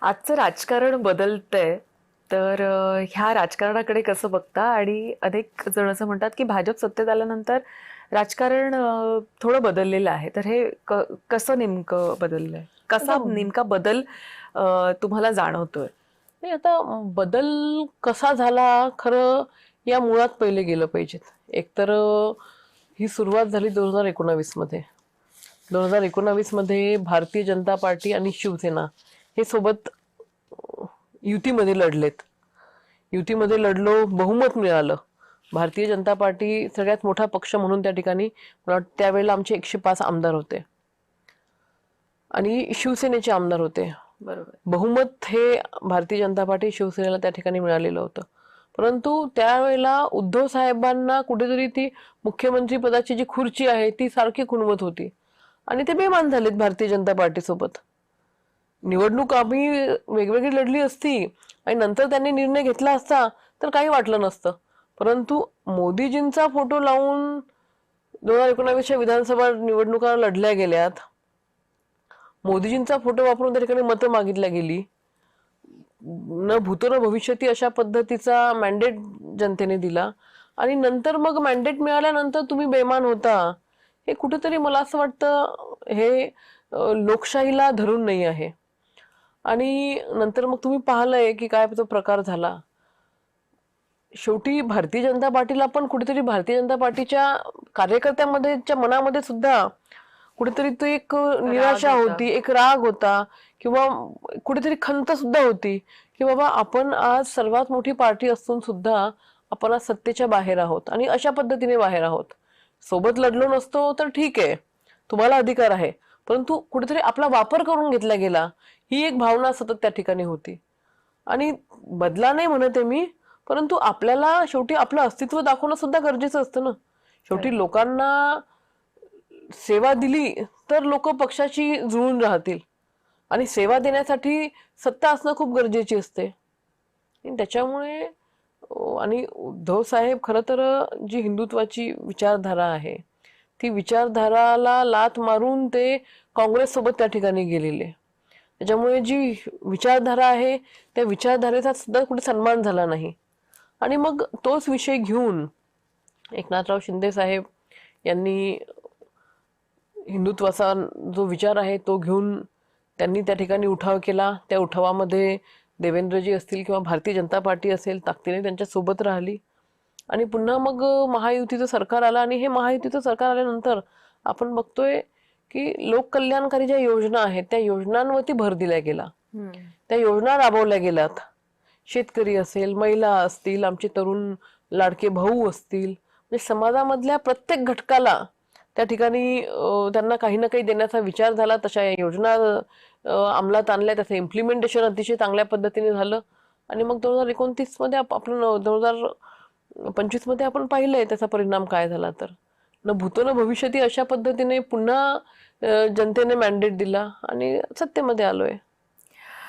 आजचं राजकारण बदलतंय तर ह्या राजकारणाकडे कसं बघता? आणि अनेक जण असं म्हणतात की भाजप सत्तेत आल्यानंतर राजकारण थोडं बदललेलं आहे. तर हे कसं नेमकं बदललंय? आता कसा नेमका बदल तुम्हाला जाणवतोय? नाही, आता बदल कसा झाला खरं या मुळात पहिले गेलं पाहिजेत. एकतर ही सुरुवात झाली 2019 मध्ये. 2019 मध्ये भारतीय जनता पार्टी आणि शिवसेना हे सोबत युतीमध्ये लढलेत. युतीमध्ये लढलो, बहुमत मिळालं. भारतीय जनता पार्टी सगळ्यात मोठा पक्ष म्हणून त्या ठिकाणी मला वाटतं त्यावेळेला आमचे 105 आमदार होते आणि शिवसेनेचे आमदार होते. बरोबर. बहुमत हे भारतीय जनता पार्टी शिवसेनेला त्या ठिकाणी मिळालेलं होतं. परंतु त्यावेळेला उद्धव साहेबांना कुठेतरी ती मुख्यमंत्री पदाची जी खुर्ची आहे ती सारखी खुणवत होती आणि ते बेमान झालेत भारतीय जनता पार्टी सोबत. निवडणूक आम्ही वेगवेगळी लढली असती आणि नंतर त्यांनी निर्णय घेतला असता तर काही वाटलं नसतं. परंतु मोदीजींचा फोटो लावून 2019च्या विधानसभा निवडणुका लढल्या गेल्यात. मोदीजींचा फोटो वापरून त्या ठिकाणी मतं मागितल्या गेली. न भूतो न भविष्यती अशा पद्धतीचा मॅन्डेट जनतेने दिला आणि नंतर मग मॅन्डेट मिळाल्यानंतर तुम्ही बेमान होता. हे कुठेतरी मला असं वाटतं हे लोकशाहीला धरून नाही आहे. आणि नंतर मग तुम्ही पाहिलंय की काय तो प्रकार झाला. शेवटी भारतीय जनता पार्टीला पण कुठेतरी भारतीय जनता पार्टीच्या कार्यकर्त्यांमध्ये मनामध्ये सुद्धा कुठेतरी तो एक निराशा होती, एक राग होता किंवा कुठेतरी खंत सुद्धा होती की बाबा आपण आज सर्वात मोठी पार्टी असून सुद्धा आपण आज सत्तेच्या बाहेर आहोत आणि अशा पद्धतीने बाहेर आहोत. सोबत लढलो नसतो तर ठीक आहे, तुम्हाला अधिकार आहे, परंतु कुठेतरी आपला वापर करून घेतला गेला ही एक भावना सतत त्या ठिकाणी होती. आणि बदला नाही म्हणते मी, परंतु आपल्याला शेवटी आपलं अस्तित्व दाखवणं सुद्धा गरजेचं असतं ना. शेवटी लोकांना सेवा दिली तर लोक पक्षाची जुळून राहतील आणि सेवा देण्यासाठी सत्ता असणं खूप गरजेची असते. त्याच्यामुळे आणि उद्धव साहेब खरं तर जी हिंदुत्वाची विचारधारा आहे ती विचारधाराला लाथ मारून ते काँग्रेस सोबत त्या ठिकाणी गेलेले. त्याच्यामुळे जी विचारधारा आहे त्या विचारधारेचा सुद्धा कुठे सन्मान झाला नाही. आणि मग तोच विषय घेऊन एकनाथराव शिंदे साहेब यांनी हिंदुत्वाचा जो विचार आहे तो घेऊन त्यांनी त्या ठिकाणी उठाव केला. त्या उठावामध्ये देवेंद्रजी असतील किंवा भारतीय जनता पार्टी असेल ताकदीने त्यांच्या सोबत राहिली आणि पुन्हा मग महायुतीचं सरकार आलं आणि हे महायुतीचं सरकार आल्यानंतर आपण बघतोय की लोककल्याणकारी ज्या योजना आहेत त्या योजनांवरती भर दिला गेला. त्या योजना राबवल्या गेल्यात. शेतकरी असेल, महिला असतील, आमचे तरुण लाडके भाऊ असतील, म्हणजे समाजामधल्या प्रत्येक घटकाला त्या ठिकाणी त्यांना काही ना काही देण्याचा विचार झाला. तशा योजना अंमलात आणल्या, त्याचं इम्प्लिमेंटेशन अतिशय चांगल्या पद्धतीने झालं आणि मग 2029 मध्ये आपण 2025 मध्ये आपण पाहिलंय त्याचा परिणाम काय झाला. तर न भूतो न भविष्यती अशा पद्धतीने पुन्हा जनतेने मॅन्डेट दिला आणि सत्तेमध्ये आलोय.